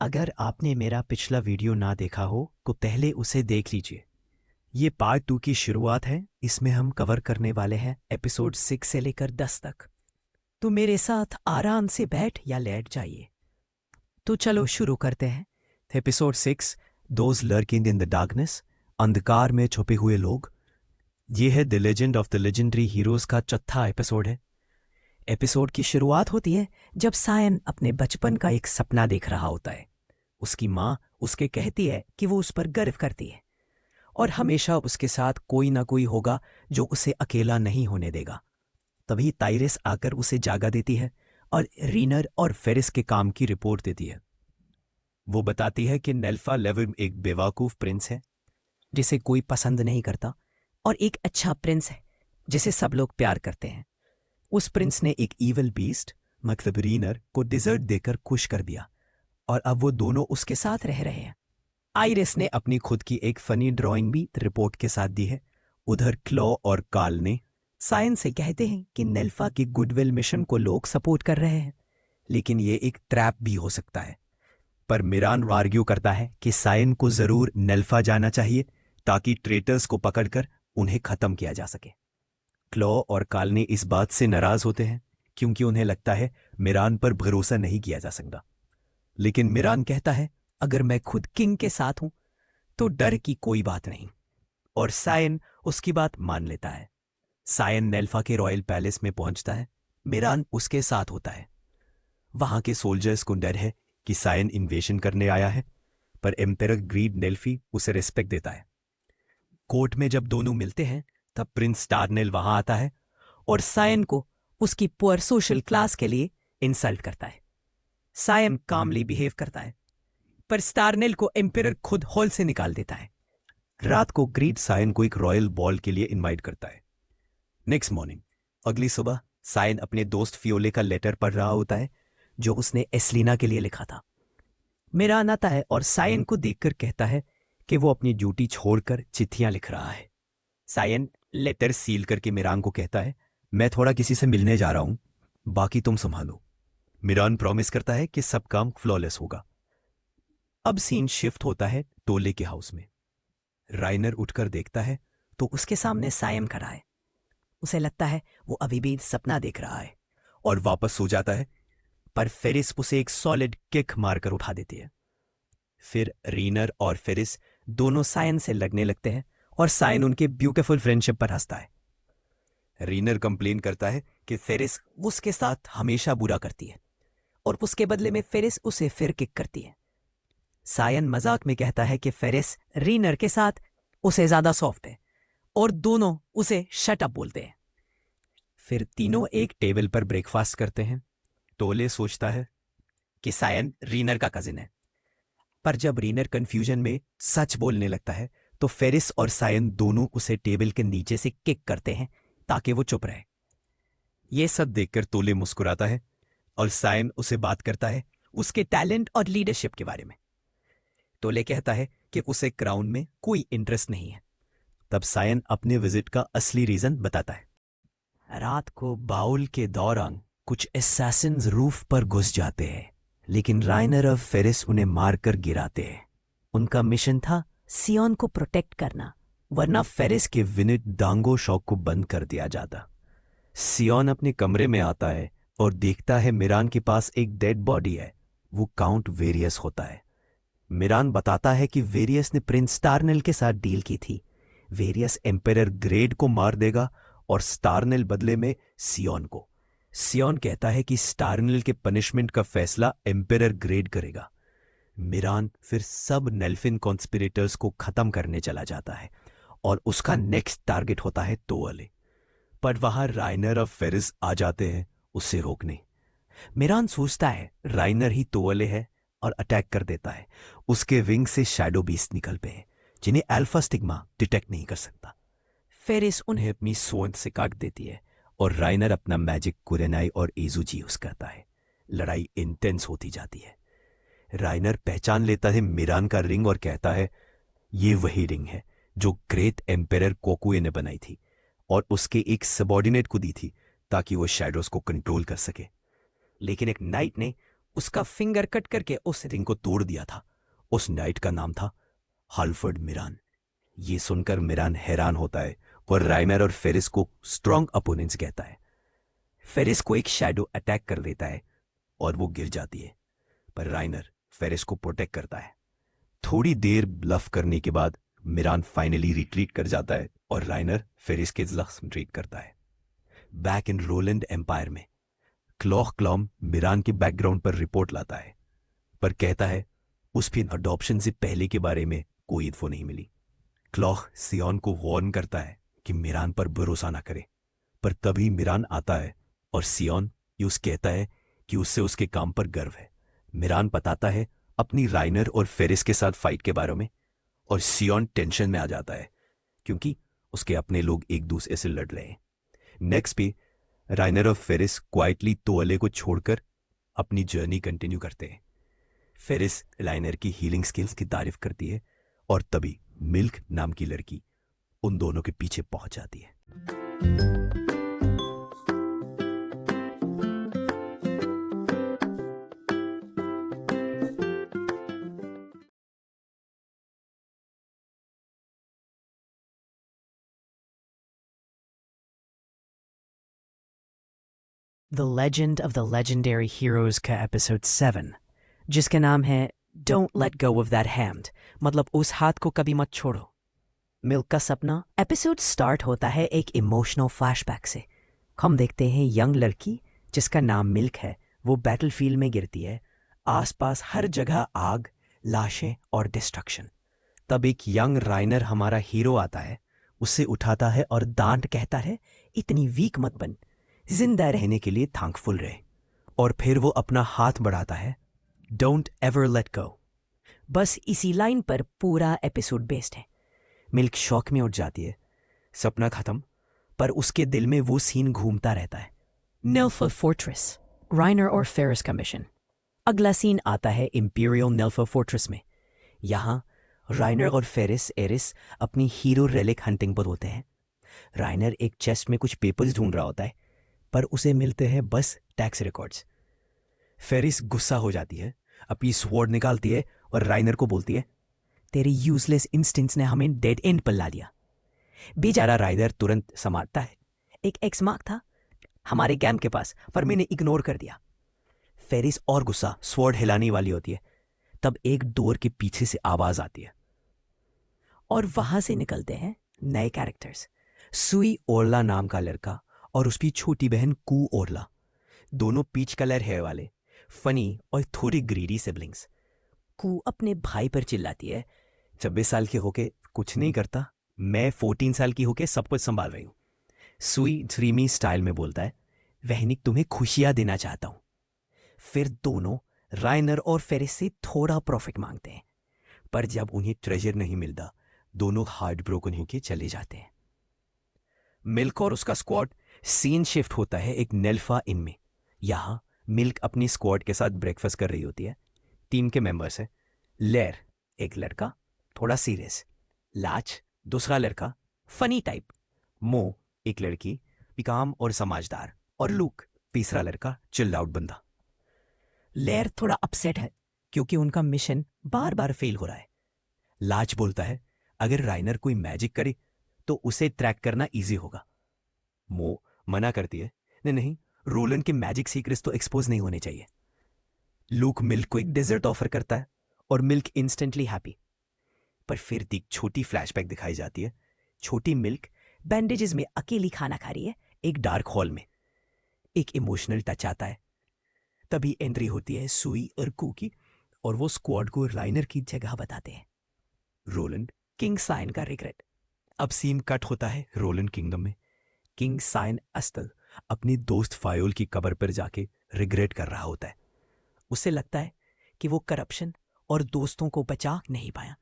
अगर आपने मेरा पिछला वीडियो ना देखा हो तो पहले उसे देख लीजिए। ये पार्ट 2 की शुरुआत है। इसमें हम कवर करने वाले हैं एपिसोड 6 से लेकर 10 तक। तो मेरे साथ आराम से बैठ या लेट जाइए। तो चलो शुरू करते हैं। Episode 6, those lurking in the darkness, अंधकार में छुपे हुए लोग। ये है the legend of the legendary heroes का चौथा एपिसोड है। एपिसोड की शुरुआत होती है जब सायन अपने बचपन का एक सपना देख रहा होता है। उसकी माँ उसके कहती है कि वो उस पर गर्व करती है और हमेशा उसके साथ कोई ना कोई होगा जो उसे अकेला नहीं होने देगा। तभी ताइरिस आकर उसे जागा देती है और रीनर और फेरिस के काम की रिपोर्ट देती है। वो बताती है कि नेल्फा लेविम एक बेवकूफ प्रिंस है जिसे कोई पसंद नहीं करता और एक अच्छा प्रिंस है जिसे सब लोग प्यार करते हैं। उस प्रिंस ने एक ईविल बीस्ट मतलब रीनर को डिजर्ट देकर खुश कर दिया और अब वो दोनों उसके साथ रह रहे हैं। आइरिस ने अपनी खुद की एक फनी ड्राइंग भी रिपोर्ट के साथ दी है। उधर क्लॉ और कार्ल ने सायन से कहते हैं कि नेल्फा की गुडविल मिशन को लोग सपोर्ट कर रहे हैं, लेकिन ये एक ट्रैप भी हो सकता है। पर मिरान आर्ग्यू करता है कि सायन को जरूर नेल्फा जाना चाहिए ताकि ट्रेटर्स को पकड़कर उन्हें खत्म किया जा सके। क्लॉ और कार्ल ने इस बात से नाराज होते हैं क्योंकि उन्हें लगता है मिरान पर भरोसा नहीं किया जा सकता। लेकिन मिरान कहता है अगर मैं खुद किंग के साथ हूं तो डर की कोई बात नहीं, और सायन उसकी बात मान लेता है। सायन नेल्फा के रॉयल पैलेस में पहुंचता है। मिरान उसके साथ होता है। वहां के सोल्जर्स को डर है कि सायन इन्वेशन करने आया है, पर एम्पेरर ग्रीड नेल्फी उसे रिस्पेक्ट देता है। कोर्ट में जब दोनों मिलते हैं तब प्रिंस स्टारनेल वहां आता है और सायन को उसकी पुअर सोशल क्लास के लिए इंसल्ट करता है। सायन कामली बिहेव करता है, पर स्टारनेल को एम्पेरर खुद हॉल से निकाल देता है। रात को ग्रीड सायन को एक रॉयल बॉल के लिए इनवाइट करता है। नेक्स्ट मॉर्निंग, अगली सुबह, सायन अपने दोस्त फियोले का लेटर पढ़ रहा होता है जो उसने एस्लीना के लिए लिखा था। मिरान आता है और सायन को देखकर कहता है कि वो अपनी ड्यूटी छोड़कर चिट्ठियां लिख रहा है। सायन लेटर सील करके मिरान को कहता है मैं थोड़ा किसी से मिलने जा रहा हूं, बाकी तुम संभालो। मिरान प्रॉमिस करता है कि सब काम फ्लॉलेस होगा। अब सीन शिफ्ट होता है टोले के हाउस में। राइनर उठकर देखता है तो उसके सामने सायन खड़ा है। उसे लगता है वो अभी भी सपना देख रहा है और वापस सो जाता है, पर फेरिस उसे एक सॉलिड किक मारकर उठा देती है। फिर रीनर और फेरिस दोनों सायन से लगने लगते हैं और सायन उनके ब्यूटीफुल फ्रेंडशिप पर हंसता है। रीनर कंप्लेन करता है कि फेरिस उसके साथ हमेशा बुरा करती है और उसके बदले में फेरिस उसे फिर किक करती है। सायन मजाक में कहता है कि फेरिस रीनर के साथ उसे ज्यादा सॉफ्ट है और दोनों उसे शट अप बोलते हैं। फिर तीनों एक टेबल पर ब्रेकफास्ट करते हैं। टोले सोचता है कि सायन रीनर का कजिन है, पर जब रीनर कंफ्यूजन में सच बोलने लगता है तो फेरिस और सायन दोनों उसे टेबल के नीचे से किक करते हैं ताकि वो चुप रहे। ये सब देखकर तोले मुस्कुराता है और सायन उसे बात करता है उसके टैलेंट और लीडरशिप के बारे में। तोले कहता है कि उसे क्राउन में कोई इंटरेस्ट नहीं है। तब सायन अपने विजिट का असली रीजन बताता है। रात को बाउल के दौरान कुछ असैसिन्स रूफ पर घुस जाते हैं, लेकिन राइनर और फेरिस उन्हें मारकर गिराते हैं। उनका मिशन था सियोन को प्रोटेक्ट करना, वरना फेरिस के विनिट डांगो शॉक को बंद कर दिया जाता। सियोन अपने कमरे में आता है और देखता है मिरान के पास एक डेड बॉडी है। वो काउंट वेरियस होता है। मिरान बताता है कि वेरियस ने प्रिंस स्टारनेल के साथ डील की थी। वेरियस एम्पेरर ग्रेड को मार देगा और स्टारनेल बदले में सियोन को। सियोन कहता है कि स्टारनेल के पनिशमेंट का फैसला एम्पेरर ग्रेड करेगा। मिरान फिर सब नेल्फिन कॉन्स्पिरेटर्स को खत्म करने चला जाता है और उसका नेक्स्ट टारगेट होता है तोअले। पर वहां राइनर और फेरिस आ जाते हैं उसे रोकने। मिरान सोचता है राइनर ही तोअले है और अटैक कर देता है। उसके विंग से शैडो बीस्ट निकलते हैं जिन्हें अल्फा स्टिग्मा डिटेक्ट नहीं कर सकता। फेरिस उन्हें अपनी सोंड से काट देती है और राइनर अपना मैजिक कुरेनाई और एजुजी यूज करता है। लड़ाई इंटेंस होती जाती है। राइनर पहचान लेता है मिरान का रिंग और कहता है ये वही रिंग है जो ग्रेट एम्पेरर कोकुए ने बनाई थी और उसके एक सबॉर्डिनेट को दी थी ताकि वो शैडोज को कंट्रोल कर सके। लेकिन एक नाइट ने उसका फिंगर कट करके उस रिंग को तोड़ दिया था। उस नाइट का नाम था हाल्फर्ड मिरान। ये सुनकर मिरान हैरान होता है और राइनर और फेरिस को स्ट्रॉन्ग अपोनेंट्स कहता है। फेरिस को एक शैडो अटैक कर लेता है और वो गिर जाती है, पर राइनर फेरिस को प्रोटेक्ट करता है। थोड़ी देर ब्लफ करने के बाद मिरान फाइनली रिट्रीट कर जाता है और राइनर फेरिस के जख्म ट्रीट करता है। बैक इन रोलैंड एम्पायर में क्लॉक क्लॉम मिरान के बैकग्राउंड पर रिपोर्ट लाता है, पर कहता है उसकी अडॉप्शन से पहले के बारे में कोई इन्फो नहीं मिली। क्लॉक सियोन को वार्न करता है कि मिरान पर भरोसा ना करे, पर तभी मिरान आता है और सियोन यूस कहता है कि उससे उसके काम पर गर्व है। मिरान बताता है अपनी राइनर और फेरिस के साथ फाइट के बारे में, और सियोन टेंशन में आ जाता है क्योंकि उसके अपने लोग एक दूसरे से लड़ रहे हैं। नेक्स्ट पे राइनर और फेरिस क्वाइटली तोअले को छोड़कर अपनी जर्नी कंटिन्यू करते हैं। फेरिस राइनर की हीलिंग स्किल्स की तारीफ करती है और तभी मिल्क नाम की लड़की उन दोनों के पीछे पहुंच जाती है। The Legend of the Legendary Heroes का एपिसोड 7, जिसका नाम है Don't Let Go of That Hand, मतलब उस हाथ को कभी मत छोड़ो। मिल्क का सपना। एपिसोड स्टार्ट होता है एक इमोशनल फ्लैशबैक से। हम देखते हैं यंग लड़की जिसका नाम मिल्क है, वो बैटलफील्ड में गिरती है। आसपास हर जगह आग, लाशें और डिस्ट्रक्शन। तब एक यंग राइनर हमारा हीरो आता है, उसे उठाता है और डांट कहता है इतनी वीक मत बन, जिंदा रहने के लिए थैंकफुल रहे। और फिर वो अपना हाथ बढ़ाता है, डोंट एवर लेट गो। बस इसी लाइन पर पूरा एपिसोड बेस्ड है। मिल्क शॉक में उठ जाती है, सपना खत्म, पर उसके दिल में वो सीन घूमता रहता है। नेल्फा फोर्ट्रेस, राइनर और फेरिस का मिशन। अगला सीन आता है इंपीरियल नेल्फा फोर्ट्रेस में। यहाँ राइनर और फेरिस एरिस अपनी हीरो रेलिक हंटिंग पर होते हैं। राइनर एक चेस्ट में कुछ पेपर्स ढूंढ रहा होता है, पर उसे मिलते हैं बस टैक्स रिकॉर्ड्स। फेरिस गुस्सा हो जाती है, अपनी स्वॉर्ड निकालती है और राइनर को बोलती है तेरी यूजलेस इंस्टिंक्ट्स ने हमें डेड एंड पर ला दिया। बेचारा राइनर तुरंत संभालता है, एक एक्स मार्क था हमारे कैंप के पास, पर मैंने इग्नोर कर दिया। फेरिस और गुस्सा, स्वॉर्ड हिलाने वाली होती है, तब एक डोर के पीछे से आवाज आती है और वहां से निकलते हैं नए कैरेक्टर्स। सुई ओरला नाम का लड़का और उसकी छोटी बहन कू ओरला, दोनों पीच कलर हेयर वाले, फनी और थोड़ी ग्रीडी सिबलिंग्स। कू अपने भाई पर चिल्लाती है 26 साल के होके कुछ नहीं करता, मैं 14 साल की होके सब कुछ संभाल रही हूँ। सुई ड्रीमी स्टाइल में बोलता है वहनिक तुम्हें खुशियां देना चाहता हूँ। फिर दोनों राइनर और फेरिस से थोड़ा प्रॉफिट मांगते हैं, पर जब उन्हें ट्रेजर नहीं मिलता दोनों हार्ट ब्रोकन होके चले जाते हैं। मिल्क और उसका स्क्वाड सीन शिफ्ट होता है एक नेल्फा इन में। यहां मिल्क अपनी स्क्वाड के साथ ब्रेकफास्ट कर रही होती है। टीम के मेंबर्स हैं लेर, एक लड़का थोड़ा सीरियस, लाच दूसरा लड़का फनी टाइप, मो एक लड़की काम और समझदार, और लूक तीसरा लड़का चिल आउट बंदा। लेर थोड़ा अपसेट है क्योंकि उनका मिशन बार बार फेल हो रहा है। लाच बोलता है अगर राइनर कोई मैजिक करे तो उसे ट्रैक करना इजी होगा। मो मना करती है नहीं, रोलन के मैजिक सीक्रेट्स तो एक्सपोज नहीं होने चाहिए। लूक मिल्क को एक डेजर्ट ऑफर करता है और मिल्क इंस्टेंटली हैप्पी। पर फिर एक छोटी फ्लैशबैक दिखाई जाती है। छोटी मिल्क बैंडेजेस में अकेली खाना खा रही है एक डार्क हॉल में। एक इमोशनल टच आता है, तभी एंट्री होती है सुई और कू की, और वो स्क्वाड को राइनर की जगह बताते हैं। रोलैंड किंग साइन का रिग्रेट। अब सीन कट होता है रोलैंड किंगडम में। किंग साइन अस्तल अपनी दोस्त फायोल की कब्र पर जाके रिग्रेट कर रहा होता है। उसे लगता है कि वो करप्शन और दोस्तों को बचा नहीं पाया।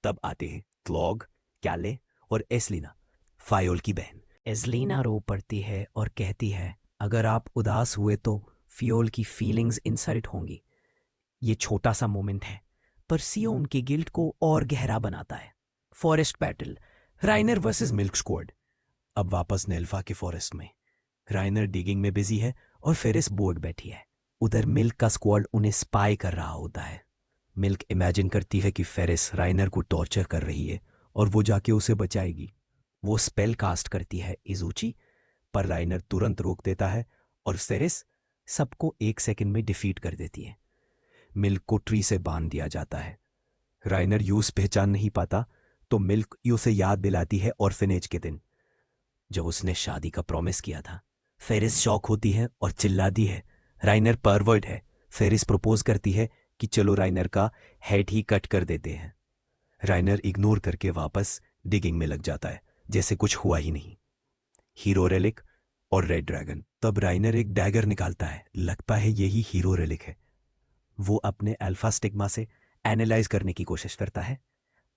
तब आते हैं क्लॉग, कैले और एस्लिना, फायोल की बहन। एस्लिना रो पड़ती है और कहती है अगर आप उदास हुए तो फियोल की फीलिंग्स इंसल्ट होंगी। ये छोटा सा मोमेंट है, पर सियो उनके गिल्ट को और गहरा बनाता है। Forest battle, राइनर versus milk squad. अब वापस नेल्फा के फॉरेस्ट में राइनर डिगिंग में बिजी है और फेरिस बोर्ड बैठी है। उधर मिल्क का स्क्वाड उन्हें स्पाई कर रहा होता है। मिल्क इमेजिन करती है कि फेरिस राइनर को टॉर्चर कर रही है और वो जाके उसे बचाएगी। वो स्पेल कास्ट करती है इजूची, पर राइनर तुरंत रोक देता है और फेरिस सबको 1 सेकंड में डिफीट कर देती है। मिल्क को ट्री से बांध दिया जाता है। राइनर यूस पहचान नहीं पाता तो मिल्क उसे याद दिलाती है ऑर्फनेज के दिन जब उसने शादी का प्रॉमिस किया था। फेरिस शॉक होती है और चिल्लाती है राइनर परवर्ड है। फेरिस प्रपोज करती है कि चलो राइनर का हेड ही कट कर देते हैं। राइनर इग्नोर करके वापस डिगिंग में लग जाता है जैसे कुछ हुआ ही नहीं। हीरो रेलिक और रेड ड्रैगन। तब राइनर एक डैगर निकालता है, लगता है यही हीरो रेलिक है। वो अपने अल्फा स्टिग्मा से एनालाइज करने की कोशिश करता है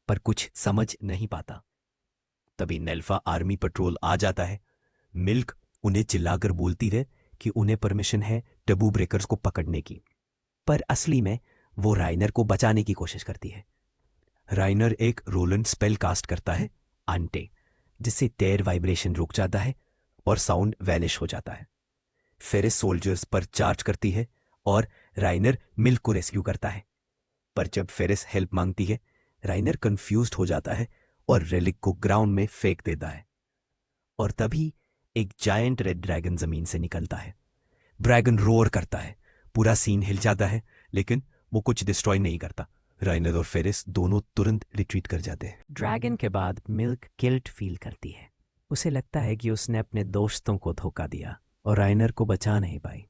पर कुछ समझ नहीं पाता। तभी नेल्फा आर्मी पेट्रोल आ जाता है। मिल्क उन्हें चिल्लाकर बोलती है कि उन्हें परमिशन है टबू ब्रेकर्स को पकड़ने की, पर असली में वो राइनर को बचाने की कोशिश करती है। राइनर एक रोलैंड स्पेल कास्ट करता है आंटे, जिससे टेयर वाइब्रेशन रुक जाता है और साउंड वैनिश हो जाता है। फेरिस सोल्जर्स पर चार्ज करती है और राइनर मिल्क को रेस्क्यू करता है। पर जब फेरिस हेल्प मांगती है, राइनर कंफ्यूज्ड हो जाता है और रेलिक को ग्राउंड में फेंक देता है। और तभी एक जायंट रेड ड्रैगन जमीन से निकलता है। ड्रैगन रोर करता है, पूरा सीन हिल जाता है, लेकिन वो कुछ डिस्ट्रॉय नहीं करता। राइनर और फेरिस दोनों तुरंत रिट्रीट कर जाते हैं। ड्रैगन के बाद मिल्क गिल्ट फील करती है। उसे लगता है कि उसने अपने दोस्तों को धोखा दिया और राइनर को बचा नहीं पाई।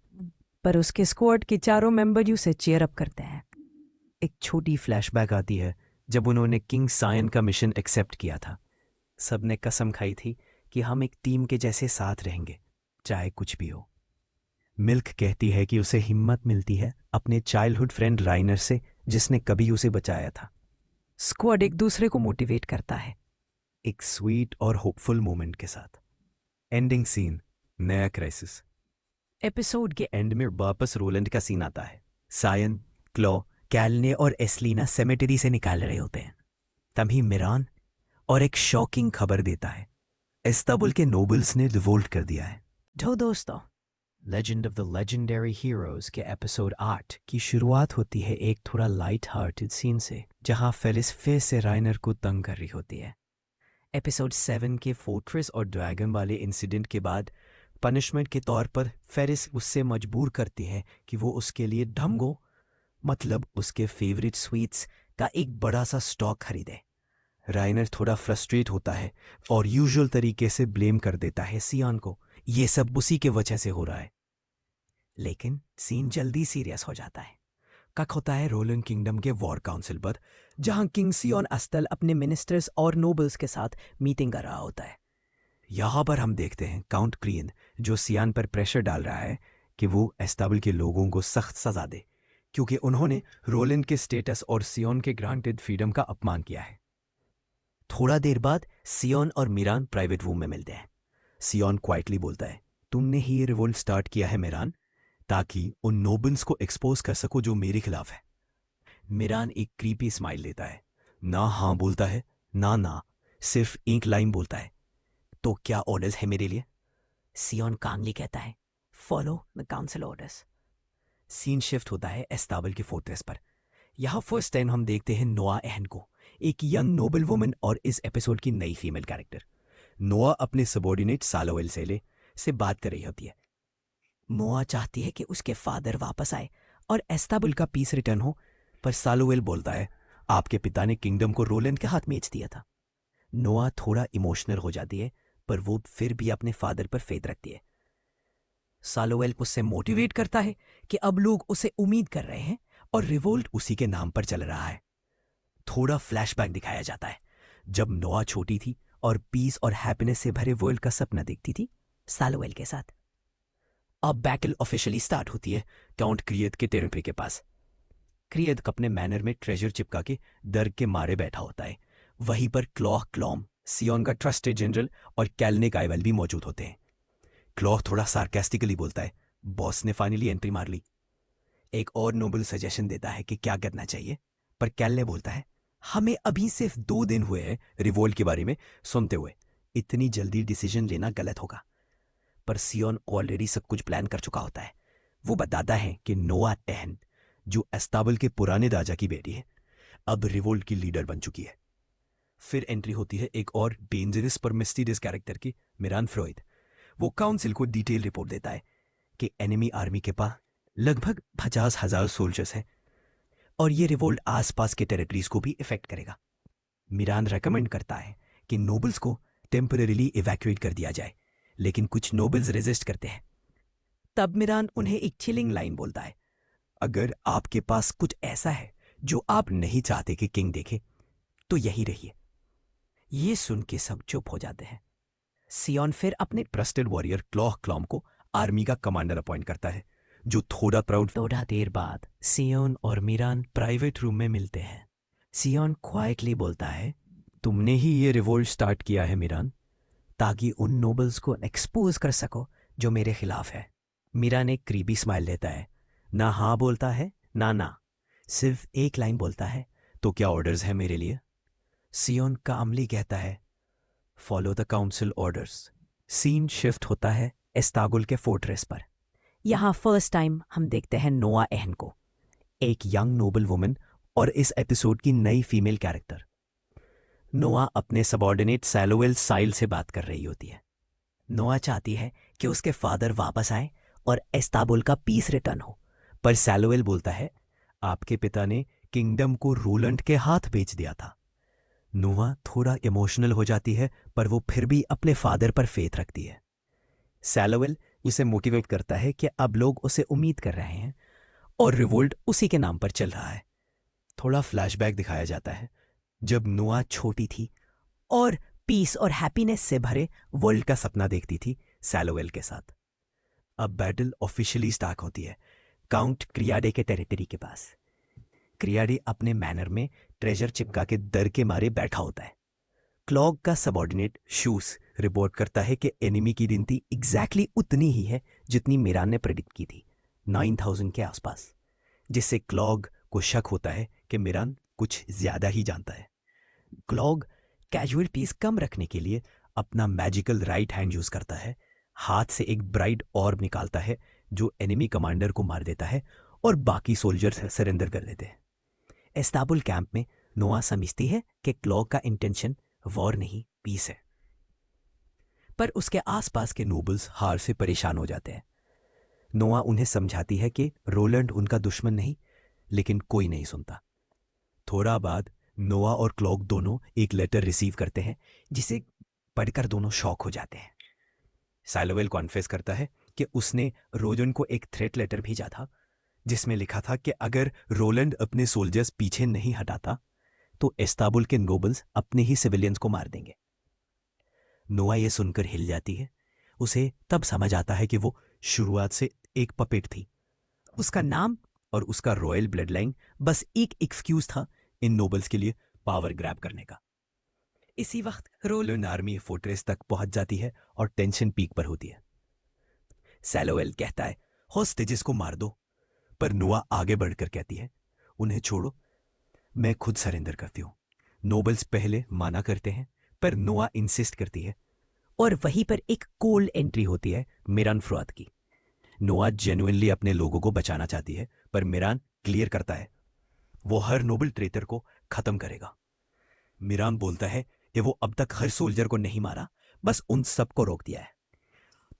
पर उसके स्क्वाड के चारों मेंबर उसे चीयर अप करते हैं। एक छोटी फ्लैशबैक आती है जब उन्होंने किंग सायन का मिशन एक्सेप्ट किया था। सबने कसम खाई थी कि हम एक टीम के जैसे साथ रहेंगे, चाहे कुछ भी हो। मिल्क कहती है कि उसे हिम्मत मिलती है अपने चाइल्डहुड फ्रेंड राइनर से, जिसने कभी उसे बचाया था। स्क्वाड एक दूसरे को मोटिवेट करता है। एक स्वीट और होपफुल मोमेंट के साथ एंडिंग सीन, नया क्राइसिस। एपिसोड के एंड में वापस रोलैंड का सीन आता है। सायन, क्लॉ, कैलने और एस्लीना सेमेटरी से निकाल रहे होते हैं। तभी मिरान और एक शॉकिंग खबर देता है, इस्तांबुल के नोबल्स ने रिवोल्ट कर दिया है। तो दोस्तों, legend of the legendary heroes के एपिसोड 8 की शुरुआत होती है एक थोड़ा लाइट हार्टेड सीन से, जहां फेलिस फिर से राइनर को तंग कर रही होती है। एपिसोड 7 के फोर्ट्रेस और ड्रैगन वाले इंसिडेंट के बाद पनिशमेंट के तौर पर फेरिस उससे मजबूर करती है कि वो उसके लिए ढंगो, मतलब उसके फेवरेट स्वीट्स का एक बड़ा सा स्टॉक खरीदे। राइनर थोड़ा फ्रस्ट्रेट होता है और यूजुअल तरीके से ब्लेम कर देता है सियान को, ये सब उसी के वजह से हो रहा है। लेकिन सीन जल्दी सीरियस हो जाता है। कक होता है रोलन किंगडम के वॉर काउंसिल पर, जहां किंग सियोन अस्टल अपने मिनिस्टर्स और नोबल्स के साथ मीटिंग कर रहा होता है। यहां पर हम देखते हैं काउंट क्रियन जो सियान पर प्रेशर डाल रहा है कि वो एस्ताबल के लोगों को सख्त सजा दे, क्योंकि उन्होंने रोलन के स्टेटस और सियोन के ग्रांटेड फ्रीडम का अपमान किया है। थोड़ा देर बाद सियोन और मिरान प्राइवेट रूम में मिलते हैं। सियोन क्वाइटली बोलता है, तुमने ही ये रिवोल्ट स्टार्ट किया है मिरान, ताकि उन नोबल्स को एक्सपोज कर सको जो मेरे खिलाफ है। मिरान एक क्रीपी स्माइल देता है, ना हाँ बोलता है ना, सिर्फ एक लाइन बोलता है, तो क्या ऑर्डर्स है मेरे लिए? सियोन कामली कहता है, follow the council orders. Scene shift होता है एस्ताबल के फोर्ट्रेस पर। यहां फर्स्ट टाइम हम देखते हैं नोआ एहन को, एक यंग नोबल वुमन और इस एपिसोड की नई फीमेल कैरेक्टर। नोआ अपने सबॉर्डिनेट सालोवेल सेले से बात कर रही होती है। नोआ चाहती है कि उसके फादर वापस आए और एस्ताबुल का पीस रिटर्न हो, पर सालोवेल बोलता है, आपके पिता ने किंगडम को रोलैंड के हाथ बेच दिया था। नोआ थोड़ा इमोशनल हो जाती है, पर वो फिर भी अपने फादर पर फेथ रखती है। सालोवेल उससे मोटिवेट करता है कि अब लोग उसे उम्मीद कर रहे हैं और रिवोल्ट उसी के नाम पर चल रहा है। थोड़ा फ्लैशबैक दिखाया जाता है जब नोआ छोटी थी और पीस और हैप्पीनेस से भरे वर्ल्ड का सपना देखती थी सालोवेल के साथ। अब बैटल ऑफिशियली स्टार्ट होती है काउंट क्रियद के टेरिटरी के पास। क्रियद अपने मैनर में ट्रेजर चिपका के डर के मारे बैठा होता है। वहीं पर क्लॉह क्लॉम, सियोन का ट्रस्टेड जनरल और कैलने काइवल भी मौजूद होते हैं। क्लॉह थोड़ा सार्केस्टिकली बोलता है, बॉस ने फाइनली एंट्री मार ली। एक और नोबल सजेशन देता है कि क्या करना चाहिए, पर कैलने बोलता है, हमें अभी सिर्फ 2 दिन हुए हैं रिवोल्ट के बारे में सुनते हुए, इतनी जल्दी डिसीजन लेना गलत होगा। पर सियोन ऑलरेडी सब कुछ प्लान कर चुका होता है। वो बताता है कि नोआ एहन, जो एस्ताबल के पुराने राजा की बेटी है, अब रिवोल्ट की लीडर बन चुकी है। फिर एंट्री होती है एक और डेंजरस पर मिस्टीरियस कैरेक्टर की, मिरान फ्रॉइड। वो काउंसिल को डिटेल रिपोर्ट देता है कि एनिमी आर्मी के पास लगभग 50,000 सोल्जर्स हैं और ये रिवोल्ट आसपास के टेरिटरीज को भी इफेक्ट करेगा। मिरान रेकमेंड करता है कि नोबल्स को टेम्परेरीली इवैक्यूएट कर दिया जाए, लेकिन कुछ नोबल्स रेजिस्ट करते हैं। तब मिरान उन्हें एक चिलिंग लाइन बोलता है, अगर आपके पास कुछ ऐसा है जो आप नहीं चाहते कि किंग देखे तो यही रहिए। ये सुन के सब चुप हो जाते हैं। सियोन फिर अपने ट्रस्टेड वॉरियर क्लॉह क्लॉम को आर्मी का कमांडर अपॉइंट करता है, जो थोड़ा प्राउड। थोड़ा देर बाद सियोन और मिरान प्राइवेट रूम में मिलते हैं। सियोन क्वाइटली बोलता है, तुमने ही ये रिवोल्ट स्टार्ट किया है मिरान, ताकि उन नोबल्स को एक्सपोज कर सको जो मेरे खिलाफ है। मिरान एक क्रीबी स्माइल लेता है, ना हाँ बोलता है ना, सिर्फ एक लाइन बोलता है, तो क्या ऑर्डर्स है मेरे लिए। सियोन कामली कहता है, follow the council orders. Scene shift होता है एस्तागुल के फोर्ट्रेस पर। यहाँ फर्स्ट टाइम हम देखते हैं नोआ एहन को, एक यंग नोबल वुमन और इस एपिसोड की नई फीमेल कैरेक्टर। नोआ अपने सबॉर्डिनेट सैलोवेल साइल से बात कर रही होती है। नोआ चाहती है कि उसके फादर वापस आए और एस्ताबुल का पीस रिटर्न हो, पर सैलोवेल बोलता है, आपके पिता ने किंगडम को रोलंड के हाथ बेच दिया था। नोआ थोड़ा इमोशनल हो जाती है, पर वो फिर भी अपने फादर पर फेथ रखती है। सैलोवेल उसे मोटिवेट करता है कि अब लोग उसे उम्मीद कर रहे हैं और रिवोल्ट उसी के नाम पर चल रहा है। थोड़ा फ्लैशबैक दिखाया जाता है जब नोआ छोटी थी और पीस और हैप्पीनेस से भरे वर्ल्ड का सपना देखती थी सैलोवेल के साथ। अब बैटल ऑफिशियली स्टार्ट होती है काउंट क्रियाडे के टेरिटरी के पास। क्रियाडे अपने मैनर में ट्रेजर चिपका के डर के मारे बैठा होता है। क्लॉग का सबॉर्डिनेट शूस रिपोर्ट करता है कि एनिमी की गिनती एग्जैक्टली उतनी ही है जितनी मिरान ने प्रेडिक्ट की थी, 9,000 के आसपास, जिससे क्लॉग को शक होता है कि मिरान कुछ ज्यादा ही जानता है। क्लॉग कैजुअलिटीज कम रखने के लिए अपना मैजिकल राइट हैंड यूज करता है, हाथ से एक ब्राइट ऑर्ब निकालता है जो एनिमी कमांडर को मार देता है और बाकी सोल्जर्स सरेंडर कर देते हैं। एस्ताबुल कैंप में नोआ समझती है कि क्लॉग का इंटेंशन वॉर नहीं पीस है, पर उसके आसपास के नोबल्स हार से परेशान हो जाते हैं। नोआ उन्हें समझाती है कि रोलंड उनका दुश्मन नहीं, लेकिन कोई नहीं सुनता। थोड़ा बाद नोआ और क्लॉग दोनों एक लेटर रिसीव करते हैं, जिसे पढ़कर दोनों शॉक हो जाते हैं। सैलोवेल कॉन्फेस करता है कि उसने रोजन को एक थ्रेट लेटर भेजा था, जिसमें लिखा था कि अगर रोलंड अपने सोल्जर्स पीछे नहीं हटाता तो एस्ताबुल के नोबल्स अपने ही सिविलियंस को मार देंगे। नोआ ये सुनकर हिल जाती है। उसे तब समझ आता है कि वो शुरुआत से एक पपेट थी। उसका नाम और उसका रॉयल ब्लड लाइन बस एक एक्सक्यूज था इन नोबल्स के लिए पावर ग्रैब करने का। इसी वक्त रोलंड आर्मी फोर्ट्रेस तक पहुंच जाती है और टेंशन पीक पर होती है। सैलोवेल कहता है, हॉस्टेजेस को मार दो, पर नोआ आगे बढ़कर कहती है, उन्हें छोड़ो, मैं खुद सरेंडर करती हूँ। नोबल्स पहले माना करते हैं, पर नोआ इंसिस्ट करती है और वहीं पर एक कोल्ड एंट्री होती है मिरान फ्रॉद की। नोआ जेन्युइनली अपने लोगों को बचाना चाहती है, पर मिरान क्लियर करता है वो हर नोबल ट्रेटर को खत्म करेगा। मिरान बोलता है कि वो अब तक हर सोल्जर को नहीं मारा, बस उन सबको रोक दिया है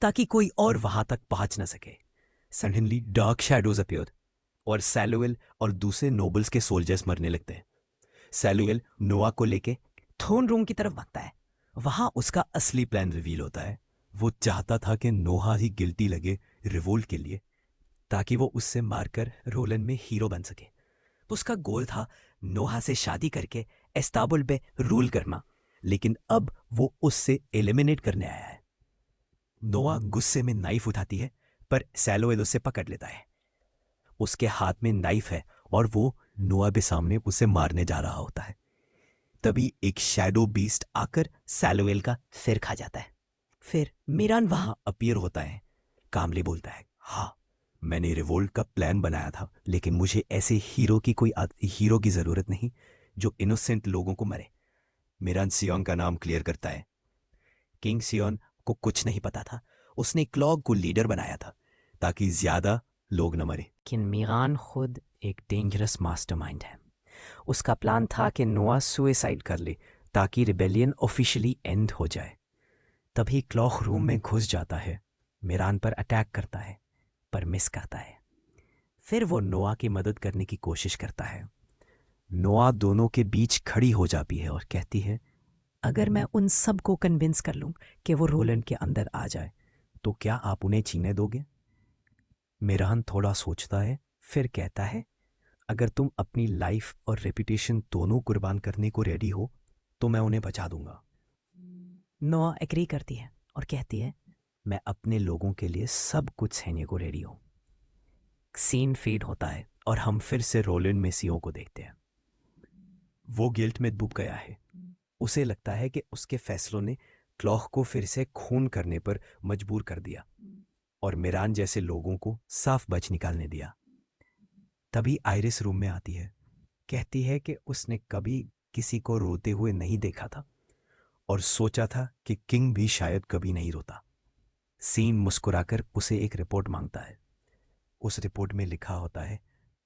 ताकि कोई और वहां तक पहुंच ना सके। सडनली डार्क शैडोज अपीयर और सैलोवेल और दूसरे नोबल्स के सोल्जर्स मरने लगते हैं। सैलोवेल नोआ को लेके थ्रोन रूम की तरफ भागता है। वहां उसका असली प्लान रिवील होता है। वो चाहता था कि नोहा ही गिल्टी लगे रिवोल्ट के लिए, ताकि वो उससे मारकर रोलन में हीरो बन सके। उसका गोल था नोहा से शादी करके एस्ताबुल पे रूल करना, लेकिन अब वो उससे एलिमिनेट करने आया है। नोआ गुस्से में नाइफ उठाती है, पर सैलोवेल उसे पकड़ लेता है। उसके हाथ में नाइफ है और वो नोआ के सामने उसे मारने जा रहा होता है। तभी एक शैडो बीस्ट आकर सैलोवेल का सिर खा जाता है। फिर मिरान वहां अपीयर होता है। कामली बोलता है, हाँ, मैंने रिवोल्ट का प्लान बनाया था, लेकिन मुझे ऐसे हीरो की जरूरत नहीं जो इनोसेंट लोगों को मरे। मिरान सियोन का नाम क्लियर करता है। किंग सियोन को कुछ नहीं पता था। उसने क्लॉग को लीडर बनाया था ताकि ज्यादा लोग न मरे। लेकिन मीरान खुद एक डेंजरस मास्टरमाइंड है। उसका प्लान था कि नोआ सुसाइड कर ले ताकि रिबेलियन ऑफिशियली एंड हो जाए। तभी क्लॉक रूम में घुस जाता है, मीरान पर अटैक करता है, पर मिस करता है। फिर वो नोआ की मदद करने की कोशिश करता है। नोआ दोनों के बीच खड़ी हो जाती है और कहती है, अगर मैं उन सब को कन्विंस कर लूं कि वो रोलन के अंदर आ जाए, तो क्या आप उन्हें जीने दोगे? मीरान थोड़ा सोचता है, फिर कहता है, अगर तुम अपनी लाइफ और रेपुटेशन दोनों कुर्बान करने को रेडी हो तो मैं उन्हें बचा दूंगा। नोआ एग्री करती है और कहती है, मैं अपने लोगों के लिए सब कुछ सहने को रेडी हूं। सीन फेड होता है और हम फिर से रोलन मेसियो को देखते हैं। वो गिल्ट में डूब गया है। उसे लगता है कि उसके फैसलों ने क्लॉक को फिर से खून करने पर मजबूर कर दिया और मीरान जैसे लोगों को साफ बच निकालने दिया। तभी आयरिस रूम में आती है, कहती है कि उसने कभी किसी को रोते हुए नहीं देखा था और सोचा था कि किंग भी शायद कभी नहीं रोता। सीन मुस्कुराकर उसे एक रिपोर्ट मांगता है। उस रिपोर्ट में लिखा होता है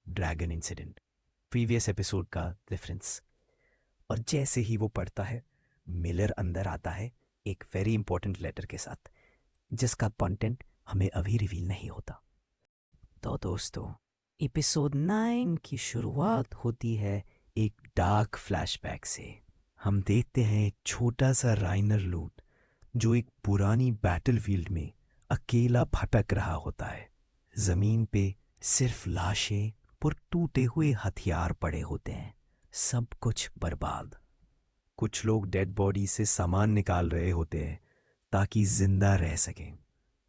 ड्रैगन इंसिडेंट, प्रीवियस एपिसोड का रेफरेंस। और जैसे ही वो पढ़ता है, मिलर अंदर आता है एक वेरी इंपॉर्टेंट लेटर के साथ, जिसका कंटेंट हमें अभी रिवील नहीं होता। तो दोस्तों, एपिसोड 9 की शुरुआत होती है एक डार्क फ्लैशबैक से। हम देखते हैं एक छोटा सा राइनर लूट जो एक पुरानी बैटलफील्ड में अकेला भटक रहा होता है। जमीन पे सिर्फ लाशें और टूटे हुए हथियार पड़े होते हैं, सब कुछ बर्बाद। कुछ लोग डेड बॉडी से सामान निकाल रहे होते हैं ताकि जिंदा रह सकें।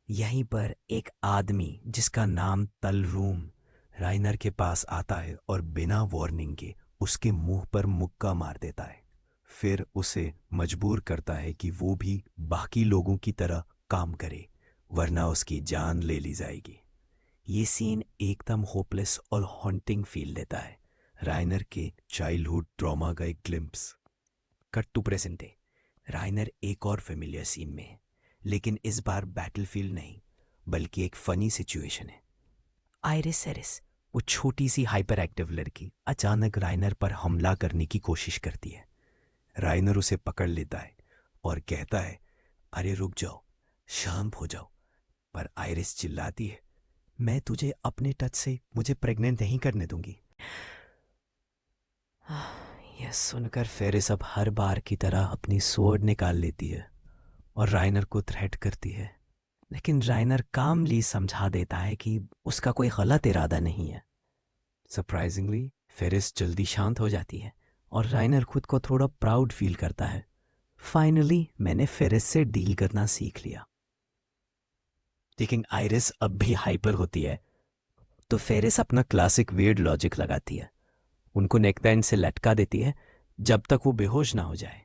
यहीं पर एक आदमी जिसका नाम तलरूम राइनर के पास आता है और बिना वार्निंग के उसके मुंह पर मुक्का मार देता है। फिर उसे मजबूर करता है कि वो भी बाकी लोगों की तरह काम करे, वरना उसकी जान ले ली जाएगी। ये सीन एकदम होपलेस और हॉन्टिंग फील देता है। राइनर के चाइल्डहुड ट्रॉमा का एक glimpse. Cut to present day. Rainer एक और फेमिलियर सीन में है, लेकिन इस बार बैटलफील्ड नहीं बल्कि एक फनी सिचुएशन है। आयरिस सेरिस, वो छोटी सी हाइपर एक्टिव लड़की, अचानक राइनर पर हमला करने की कोशिश करती है। राइनर उसे पकड़ लेता है और कहता है, अरे रुक जाओ, शांत हो जाओ। पर आयरिस चिल्लाती है, मैं तुझे अपने टच से मुझे प्रेग्नेंट नहीं करने दूंगी। यह सुनकर फेरिस अब हर बार की तरह अपनी स्वॉर्ड निकाल लेती है और राइनर को थ्रेट करती है, लेकिन राइनर कामली समझा देता है कि उसका कोई गलत इरादा नहीं है। सरप्राइजिंगली फेरिस जल्दी शांत हो जाती है और राइनर खुद को थोड़ा प्राउड फील करता है। फाइनली मैंने फेरिस से डील करना सीख लिया। लेकिन आयरिस अब भी हाइपर होती है, तो फेरिस अपना क्लासिक वियर्ड लॉजिक लगाती है। उनको नेकबैंड से लटका देती है जब तक वो बेहोश ना हो जाए।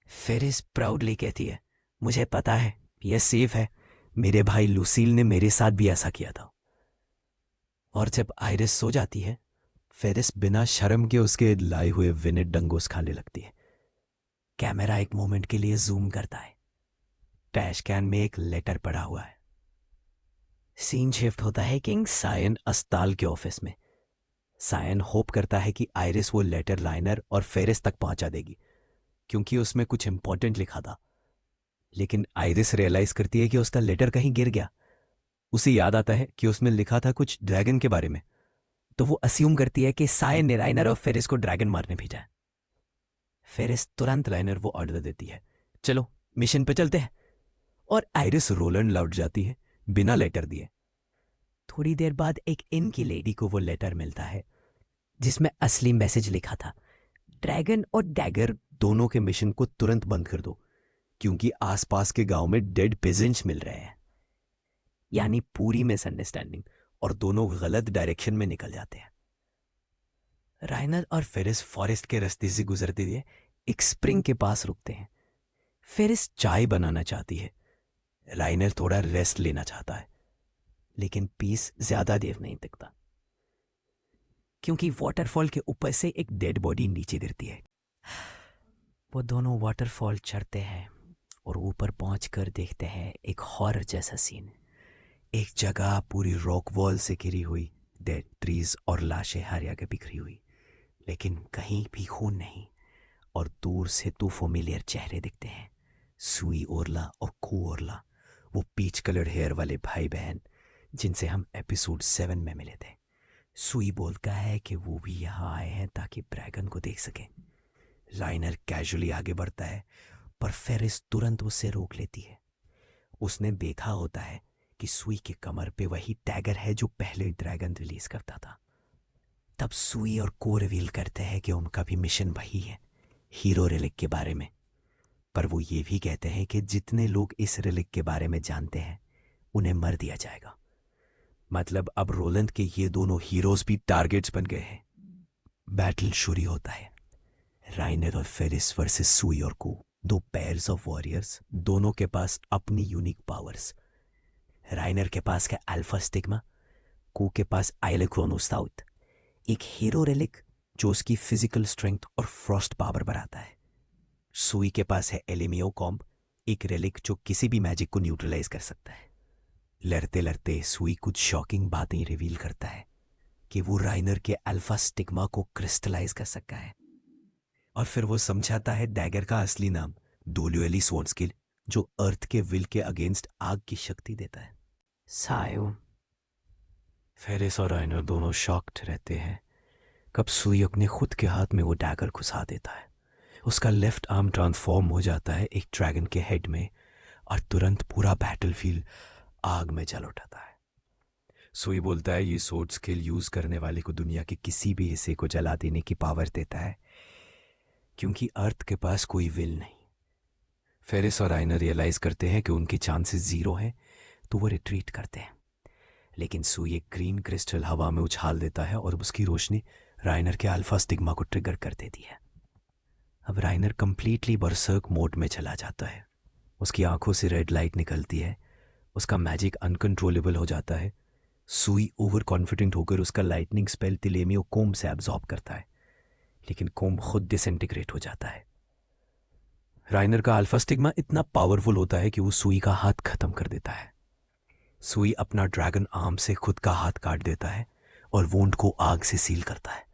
फेरिस प्राउडली कहती है, मुझे पता है यह सेफ है, मेरे भाई लूसील ने मेरे साथ भी ऐसा किया था। और जब आयरिस सो जाती है, फेरिस बिना शर्म के उसके लाए हुए विनेट डंगोस खाने लगती है। कैमरा एक मोमेंट के लिए जूम करता है। ट्रैश कैन में एक लेटर पड़ा हुआ है। सीन शिफ्ट होता है किंग सायन अस्पताल के ऑफिस में। सायन होप करता है कि आयरिस वो लेटर लाइनर और फेरिस तक पहुंचा देगी, क्योंकि उसमें कुछ इंपॉर्टेंट लिखा था। लेकिन आयरिस रियलाइज करती है कि उसका लेटर कहीं गिर गया। उसे याद आता है कि उसमें लिखा था कुछ ड्रैगन के बारे में, तो वो अस्यूम करती है कि सायन ने राइनर और फेरिस को ड्रैगन मारने भेजा है। फेरिस तुरंत राइनर वो ऑर्डर देती है, चलो मिशन पे चलते हैं। और आयरिस रोलैंड लौट जाती है बिना लेटर दिए। थोड़ी देर बाद एक इन की लेडी को वो लेटर मिलता है जिसमें असली मैसेज लिखा था, ड्रैगन और डैगर दोनों के मिशन को तुरंत बंद कर दो, क्योंकि आसपास के गांव में डेड पेजेंट्स मिल रहे हैं। यानी पूरी मिसअंडरस्टैंडिंग और दोनों गलत डायरेक्शन में निकल जाते हैं। राइनर और फेरिस फॉरेस्ट के रास्ते से गुजरते हुए एक स्प्रिंग के पास रुकते हैं। फेरिस चाय बनाना चाहती है, राइनर थोड़ा रेस्ट लेना चाहता है, लेकिन पीस ज्यादा देर नहीं टिकता, क्योंकि वाटरफॉल के ऊपर से एक डेड बॉडी नीचे गिरती है। वो दोनों वाटरफॉल चढ़ते हैं और ऊपर पहुंचकर देखते हैं एक हॉरर जैसा सीन। एक जगह पूरी रॉक वॉल से घिरी हुई, डेड ट्रीज और लाशें हर जगह बिखरी हुई, लेकिन कहीं भी खून नहीं। और दूर से तो फेमिलियर चेहरे दिखते हैं, सुई ओरला और कू ओरला, वो पीच कलर्ड हेयर वाले भाई बहन जिनसे हम एपिसोड 7 में मिले थे। सुई बोलता है कि वो भी यहाँ आए हैं ताकि ड्रैगन को देख सकें। राइनर कैजुअली आगे बढ़ता है, पर फेरिस तुरंत उससे रोक लेती है। उसने देखा होता है कि सुई के कमर पे वही टैगर है जो पहले ड्रैगन रिलीज करता था। तब सुई और को रिवील करते हैं कि उनका भी मिशन वही है, हीरो रिलिक के बारे में। पर वो ये भी कहते हैं कि जितने लोग इस रिलिक के बारे में जानते हैं उन्हें मर दिया जाएगा। मतलब अब रोलैंड के ये दोनों हीरोज भी टारगेट्स बन गए हैं। बैटल शुरू होता है, राइनर और फेरिस वर्सेस सुई और को, दो पेयर्स ऑफ वॉरियर्स, दोनों के पास अपनी यूनिक पावर्स। राइनर के पास है अल्फा स्टिग्मा, को के पास आइले क्रोनोस्टाउट, एक हीरो रिलिक जो उसकी फिजिकल स्ट्रेंथ और फ्रॉस्ट पावर बढ़ाता है। सुई के पास है एलिमियो कॉम्ब, एक रिलिक जो किसी भी मैजिक को न्यूट्रलाइज कर सकता है। लड़ते लड़ते सुई कुछ शॉकिंग बातें रिवील करता है कि वो राइनर के अल्फा स्टिग्मा को क्रिस्टलाइज कर सका है। और फिर वो समझाता है डैगर का असली नाम, डोल्यूएली स्वॉर्डस्किल, जो अर्थ के विल के अगेंस्ट आग की शक्ति देता है। सायो। फेरिस और राइनर दोनों शॉक्ड रहते हैं। कब सुई अपने खुद के हाथ में वो डैगर घुसा देता है। उसका लेफ्ट आर्म ट्रांसफॉर्म हो जाता है एक ड्रैगन के हेड में, और तुरंत पूरा बैटलफील्ड आग में जल उठाता है। सुई बोलता है ये सोर्ड स्किल यूज करने वाले को दुनिया के किसी भी हिस्से को जला देने की पावर देता है, क्योंकि अर्थ के पास कोई विल नहीं। फेरिस और राइनर रियलाइज करते हैं कि उनके चांसेस 0 हैं, तो वो रिट्रीट करते हैं। लेकिन सुई एक ग्रीन क्रिस्टल हवा में उछाल देता है और उसकी रोशनी राइनर के अल्फा स्टिग्मा को ट्रिगर कर देती है। अब राइनर कंप्लीटली बरसर्क मोड में चला जाता है। उसकी आंखों से रेड लाइट निकलती है, उसका मैजिक अनकंट्रोलेबल हो जाता है। सुई ओवर कॉन्फिडेंट होकर उसका लाइटनिंग स्पेल तिलेमियो कोम से एब्जॉर्ब करता है, लेकिन कोम खुद डिसइंटीग्रेट हो जाता है। राइनर का अल्फा स्टिग्मा इतना पावरफुल होता है कि वो सुई का हाथ खत्म कर देता है। सुई अपना ड्रैगन आर्म से खुद का हाथ काट देता है और वोंड को आग से सील करता है।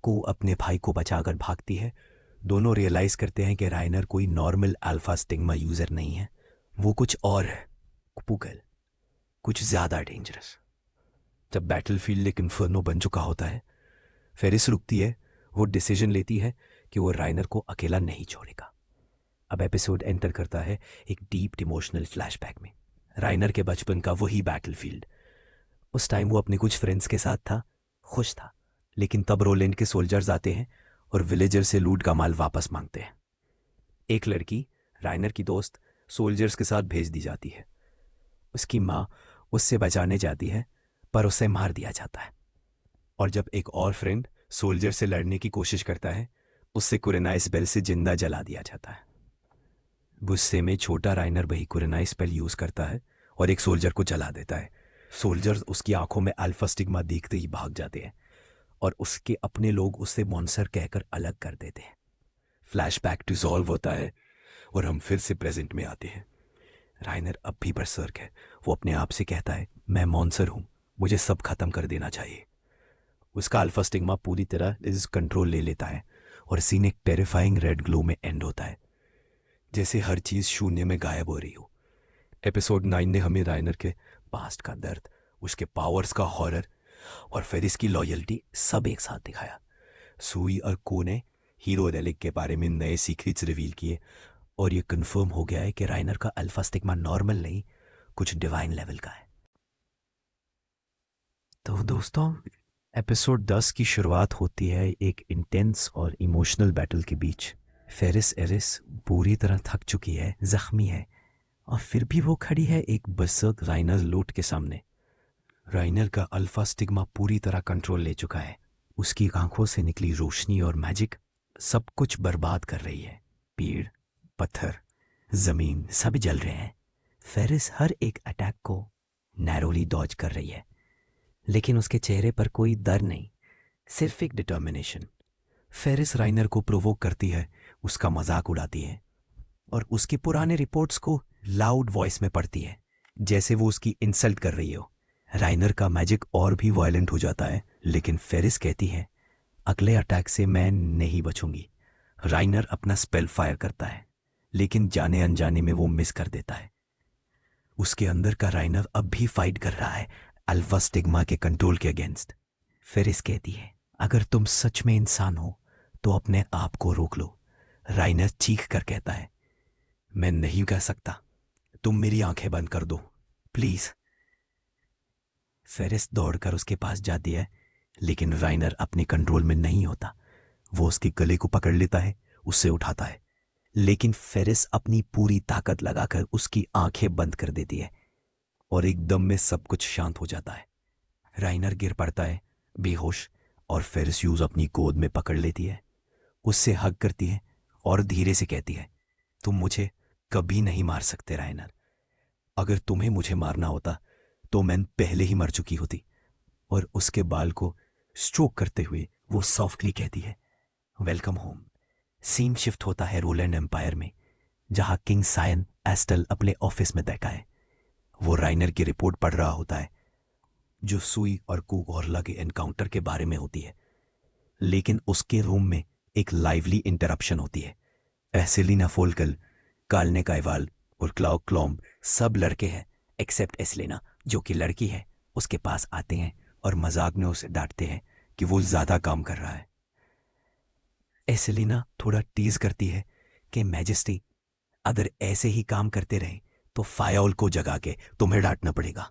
को अपने भाई को बचाकर भागती है। दोनों रियलाइज करते हैं कि राइनर कोई नॉर्मल अल्फा स्टिग्मा यूजर नहीं है, वो कुछ और है, पुगल, कुछ ज्यादा डेंजरस। जब बैटलफील्ड एक इन्फर्नो बन चुका होता है, फेरिस रुकती है। वो डिसीजन लेती है कि वो राइनर को अकेला नहीं छोड़ेगा। अब एपिसोड एंटर करता है एक डीप इमोशनल फ्लैशबैक में, राइनर के बचपन का वही बैटलफील्ड। उस टाइम वो अपने कुछ फ्रेंड्स के साथ था, खुश था। लेकिन तब रोलैंड के सोल्जर्स आते हैं और विलेजर से लूट का माल वापस मांगते हैं। एक लड़की, राइनर की दोस्त, सोल्जर्स के साथ भेज दी जाती है। उसकी माँ उससे बचाने जाती है, पर उसे मार दिया जाता है। और जब एक और फ्रेंड सोल्जर से लड़ने की कोशिश करता है, उससे कुरेनाइस बेल से जिंदा जला दिया जाता है। गुस्से में छोटा राइनर वही कुरेनाइस बेल यूज करता है और एक सोल्जर को जला देता है। सोल्जर्स उसकी आंखों में अल्फा स्टिग्मा देखते ही भाग जाते हैं और उसके अपने लोग उससे मॉन्स्टर कहकर अलग कर देते हैं। फ्लैशबैक डिसॉल्व होता है और हम फिर से प्रेजेंट में आते हैं। राइनर अब भी बरसर्क है। वो अपने आप से कहता है, मैं मॉन्स्टर हूं, मुझे सब खत्म कर देना चाहिए। उसका अल्फा स्टिग्मा पूरी तरह इस कंट्रोल ले लेता है और सीन एक टेरिफाइंग रेड ग्लो में एंड होता है, जैसे हर चीज शून्य में गायब हो रही हो। एपिसोड 9 ने हमें राइनर के पास्ट का दर्द, उसके पावर्स का हॉरर और फेरिस की लॉयल्टी सब एक साथ दिखाया। सुई और को ने हीरो रेलिक के बारे में नए सीक्रेट्स रिवील किए और ये कंफर्म हो गया है कि राइनर का अल्फा स्टिग्मा नॉर्मल नहीं, कुछ डिवाइन लेवल का है। तो दोस्तों, एपिसोड 10 की शुरुआत होती है एक इंटेंस और इमोशनल बैटल के बीच। फेरिस एरिस पूरी तरह थक चुकी है, जख्मी है, और फिर भी वो खड़ी है एक बरसर्क राइनर लूट के सामने। राइनर का अल्फा स्टिग्मा पूरी तरह कंट्रोल ले चुका है। उसकी आंखों से निकली रोशनी और मैजिक सब कुछ बर्बाद कर रही है। पेड़, पत्थर, जमीन सब जल रहे हैं। फेरिस हर एक अटैक को नैरोली डॉज कर रही है, लेकिन उसके चेहरे पर कोई डर नहीं, सिर्फ एक डिटर्मिनेशन। फेरिस राइनर को प्रोवोक करती है, उसका मजाक उड़ाती है और उसकी पुराने रिपोर्ट्स को लाउड वॉइस में पढ़ती है, जैसे वो उसकी इंसल्ट कर रही हो। राइनर का मैजिक और भी वायलेंट हो जाता है, लेकिन फेरिस कहती है अगले अटैक से मैं नहीं बचूंगी। राइनर अपना स्पेल फायर करता है, लेकिन जाने अनजाने में वो मिस कर देता है। उसके अंदर का राइनर अब भी फाइट कर रहा है अल्फा स्टिग्मा के कंट्रोल के अगेंस्ट। फेरिस कहती है अगर तुम सच में इंसान हो तो अपने आप को रोक लो। राइनर चीख कर कहता है मैं नहीं कह सकता, तुम मेरी आंखें बंद कर दो प्लीज। फेरिस दौड़कर उसके पास जाती है, लेकिन राइनर अपने कंट्रोल में नहीं होता। वो उसके गले को पकड़ लेता है, उसे उठाता है, लेकिन फेरिस अपनी पूरी ताकत लगाकर उसकी आंखें बंद कर देती है और एकदम में सब कुछ शांत हो जाता है। राइनर गिर पड़ता है बेहोश और फेरिस यूज अपनी गोद में पकड़ लेती है, उससे हग करती है और धीरे से कहती है तुम मुझे कभी नहीं मार सकते राइनर। अगर तुम्हें मुझे मारना होता तो मैं पहले ही मर चुकी होती। और उसके बाल को स्ट्रोक करते हुए वो सॉफ्टली कहती है वेलकम होम। सीन शिफ्ट होता है रोलैंड एम्पायर में, जहां किंग सायन एस्टल अपने ऑफिस में बैठा है। वो राइनर की रिपोर्ट पढ़ रहा होता है, जो सुई और कुगोरला के एनकाउंटर के बारे में होती है। लेकिन उसके रूम में एक लाइवली इंटरप्शन होती है। एसेलिना फोल्कल, कालने काइवाल और क्लाउ क्लॉम्ब सब लड़के हैं एक्सेप्ट एसेलिना जो कि लड़की है, उसके पास आते हैं और मजाक में उसे डांटते हैं कि वो ज्यादा काम कर रहा है। एसेलिना थोड़ा टीज करती है कि मैजेस्टी अगर ऐसे ही काम करते रहे तो फायाउल को जगा के तुम्हें डांटना पड़ेगा।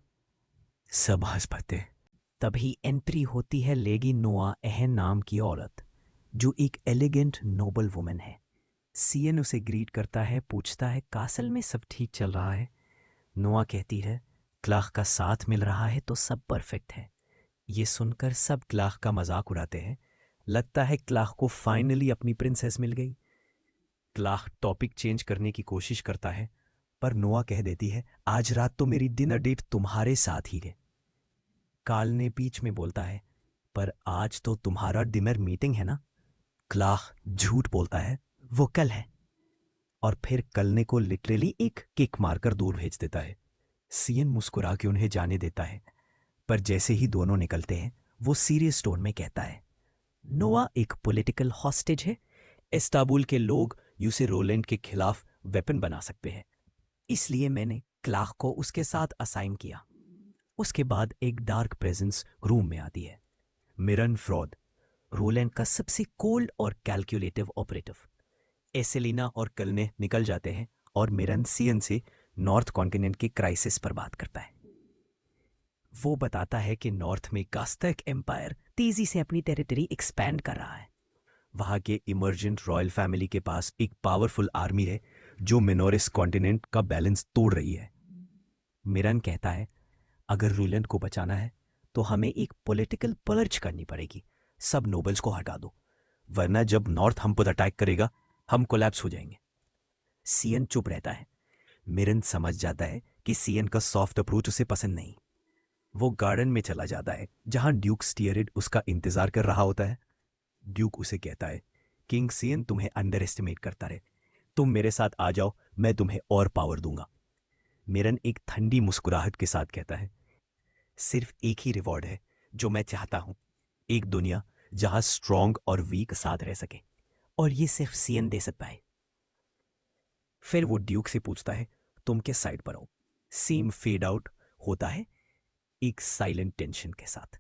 सब हंस पड़ते। तभी एंट्री होती है लेगी नोआ एहन नाम की औरत, जो एक एलिगेंट नोबल वुमन है। सीएन उसे ग्रीट करता है, पूछता है कासल में सब ठीक चल रहा है। नोआ कहती है क्लाख का साथ मिल रहा है तो सब परफेक्ट है। ये सुनकर सब क्लाख का मजाक उड़ाते हैं। लगता है क्लाख को फाइनली अपनी प्रिंसेस मिल गई। क्लाख टॉपिक चेंज करने की कोशिश करता है, पर नोआ कह देती है आज रात तो मेरी डिनर डेट तुम्हारे साथ ही है। काल ने बीच में बोलता है पर आज तो तुम्हारा डिनर मीटिंग है ना। क्लाख झूठ बोलता है वो कल है, और फिर कलने को लिटरली एक किक मारकर दूर भेज देता है। सीएन मुस्कुरा के उन्हें जाने देता है, पर जैसे ही दोनों निकलते हैं वो सीरियस टोन में कहता है नोआ एक पॉलिटिकल हॉस्टेज है। इस्तांबुल के लोग उसे रोलैंड के खिलाफ वेपन बना सकते हैं, इसलिए मैंने क्लाख को उसके साथ असाइन किया। उसके बाद एक डार्क प्रेजेंस रूम में आती है। मिरन फ्रॉड, रोलैंड का सबसे कोल्ड और कैलकुलेटिव ऑपरेटिव। एसेलिना और कलने निकल जाते हैं और मिरन सीएन से नॉर्थ कॉन्टिनेंट के क्राइसिस पर बात करता है। वो बताता है कि नॉर्थ में कास्टक एम्पायर तेजी से अपनी टेरिटरी एक्सपैंड कर रहा है। वहां के इमर्जेंट रॉयल फैमिली के पास एक पावरफुल आर्मी है जो मिनोरिस कॉन्टिनेंट का बैलेंस तोड़ रही है। मिरन कहता है अगर रोलैंड को बचाना है तो हमें एक पॉलिटिकल पर्च करनी पड़ेगी। सब नोबल्स को हटा दो, वरना जब नॉर्थ हम पर अटैक करेगा हम कोलैप्स हो जाएंगे। सीएन चुप रहता है। मिरन समझ जाता है कि सीएन का सॉफ्ट अप्रोच उसे पसंद नहीं। वो गार्डन में चला जाता है जहां ड्यूक स्टीयरिड उसका इंतजार कर रहा होता है। ड्यूक उसे कहता है किंग सीएन तुम्हें अंडर एस्टिमेट करता रहे, तुम मेरे साथ आ जाओ, मैं तुम्हें और पावर दूंगा। मिरन एक ठंडी मुस्कुराहट के साथ कहता है सिर्फ एक ही रिवॉर्ड है जो मैं चाहता हूं, एक दुनिया जहां स्ट्रॉन्ग और वीक साथ रह सके, और ये सिर्फ सीएन दे सकता है। फिर वो ड्यूक से पूछता है तुम किस साइड पर हो। सीन फेड आउट होता है एक साइलेंट टेंशन के साथ।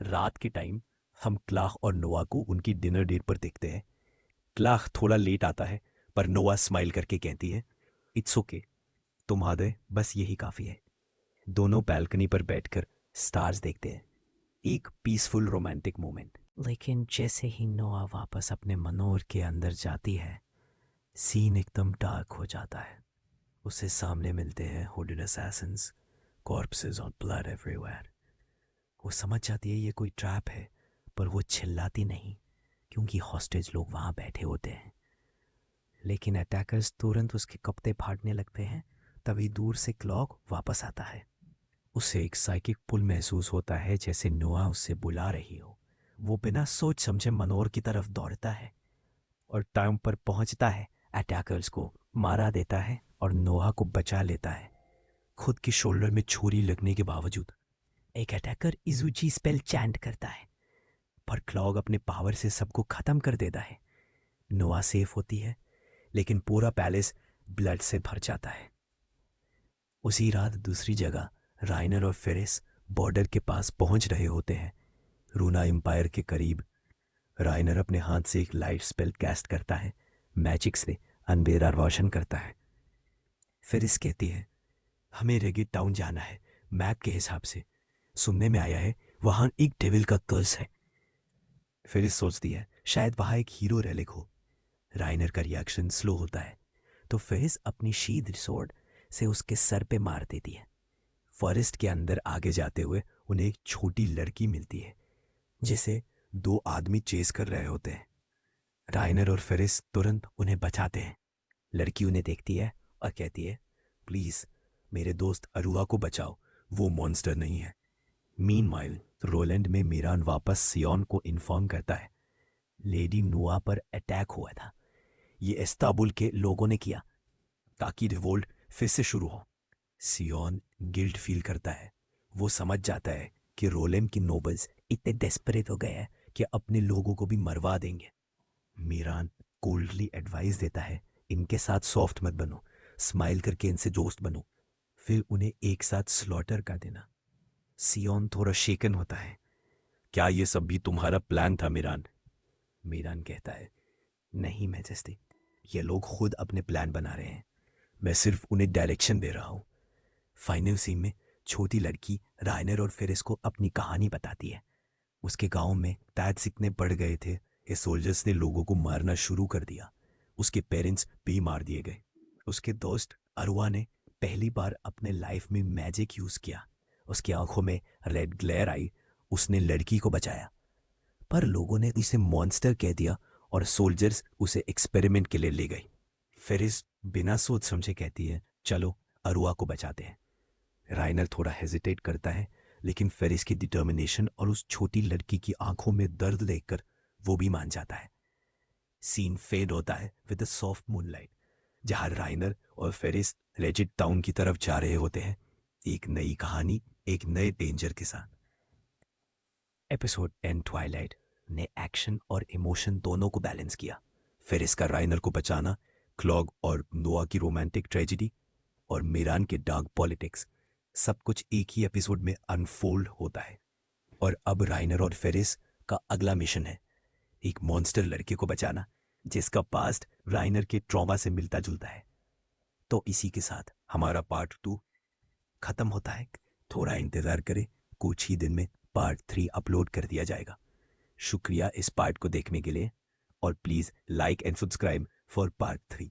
रात के टाइम हम क्लाख और नोआ को उनकी डिनर डेट पर देखते हैं। क्लाख थोड़ा लेट आता है, पर नोआ स्माइल करके कहती है इट्स ओके, तुम आ गए, बस यही काफी है। दोनों बैल्कनी पर बैठकर स्टार्स देखते हैं, एक पीसफुल रोमांटिक मोमेंट। लेकिन जैसे ही नोआ वापस अपने मनोर के अंदर जाती है, सीन एकदम डार्क हो जाता है। उसे सामने मिलते हैं हुडेड असैसिन्स, कॉर्प्सेस और ब्लड एवरीवेयर। वो समझ जाती है ये कोई ट्रैप है, पर वो चिल्लाती नहीं क्योंकि हॉस्टेज लोग वहां बैठे होते हैं। लेकिन अटैकर्स तुरंत उसके कपड़े फाड़ने लगते हैं। तभी दूर से क्लॉक वापस आता है। उसे एक साइकिक पुल महसूस होता है, जैसे नोआ उससे बुला रही हो। वो बिना सोच समझे मनोर की तरफ दौड़ता है और टाइम पर पहुंचता है। अटैकर्स को मारा देता है और नोआ को बचा लेता है। खुद के शोल्डर में छुरी लगने के बावजूद एक अटैकर इजुची स्पेल चैंट करता है, पर क्लॉग अपने पावर से सबको खत्म कर देता है। नोआ सेफ होती है, लेकिन पूरा पैलेस ब्लड से भर जाता है। उसी रात दूसरी जगह राइनर और फेरिस बॉर्डर के पास पहुंच रहे होते हैं, रूना एम्पायर के करीब। राइनर अपने हाथ से एक लाइट स्पेल कैस्ट करता है, मैजिक से अंधेरा रोशन करता है। फेरिस कहती है, हमें रेगिट टाउन जाना है मैप के हिसाब से। सुनने में आया है वहां एक डेविल का कर्स है। फेरिस सोचती है शायद वहां एक हीरो रेलिक हो। राइनर का रिएक्शन स्लो होता है तो फेरिस अपनी शील्ड स्वॉर्ड से उसके सर पे मार देती है। फॉरेस्ट के अंदर आगे जाते हुए उन्हें एक छोटी लड़की मिलती है जिसे दो आदमी चेस कर रहे होते हैं। राइनर और फेरिस तुरंत उन्हें बचाते हैं। लड़की उन्हें देखती है और कहती है, प्लीज मेरे दोस्त अरुआ को बचाओ, वो मॉन्स्टर नहीं है। मीनवाइल रोलैंड में मीरान वापस सियोन को इन्फॉर्म करता है लेडी नोआ पर अटैक हुआ था। ये इस्तांबुल के लोगों ने किया ताकि रिवोल्ट फिर से शुरू हो। सियोन गिल्ट फील करता है। वो समझ जाता है कि रोलेम की नोबल्स इतने डेस्परेट हो गए हैं कि अपने लोगों को भी मरवा देंगे। मीरान कोल्डली एडवाइस देता है, इनके साथ सॉफ्ट मत बनो, स्माइल करके इनसे दोस्त बनो, फिर उन्हें एक साथ स्लॉटर कर देना। सियोन थोड़ा शेकन होता है। क्या ये सब भी तुम्हारा प्लान था मीरान? मीरान कहता है, नहीं मैजेस्टी, ये लोग खुद अपने प्लान बना रहे हैं, मैं सिर्फ उन्हें डायरेक्शन दे रहा हूं। फाइनल सीन में छोटी लड़की राइनर और फेरिस को अपनी कहानी बताती है। उसके गांव में टैट्स इतने बढ़ गए थे कि सोल्जर्स ने लोगों को मारना शुरू कर दिया। उसके पेरेंट्स भी मार दिए गए। उसके दोस्त अरुआ ने पहली बार अपने लाइफ में मैजिक यूज किया। उसकी आंखों में रेड ग्लेयर आई। उसने लड़की को बचाया, पर लोगों ने इसे मॉन्स्टर कह दिया और सोल्जर्स उसे एक्सपेरिमेंट के लिए ले गए। फेरिस बिना सोच समझे कहती है, चलो अरुआ को बचाते हैं। राइनर थोड़ा हेजिटेट करता है, लेकिन फेरिस की डिटर्मिनेशन और उस छोटी लड़की की आंखों में दर्द देखकर वो भी मान जाता है। सीन फेड होता है विद अ सॉफ्ट मूनलाइट, जहां राइनर और फेरिस रेजिड टाउन की तरफ जा रहे होते हैं, एक नई कहानी एक नए डेंजर के साथ। एपिसोड 10 ट्वाइलाइट ने एक्शन और इमोशन दोनों को बैलेंस किया। फेरिस का राइनर को बचाना, क्लॉग और नोआ की रोमांटिक ट्रेजेडी और मीरान के डार्क पॉलिटिक्स, सब कुछ एक ही एपिसोड में अनफोल्ड होता है। और अब राइनर और फेरिस का अगला मिशन है एक मॉन्स्टर लड़के को बचाना जिसका पास्ट राइनर के ट्रॉमा से मिलता जुलता है। तो इसी के साथ हमारा पार्ट 2 खत्म होता है। थोड़ा इंतजार करें, कुछ ही दिन में पार्ट 3 अपलोड कर दिया जाएगा। शुक्रिया इस पार्ट को देखने के लिए और please like and subscribe for part 3।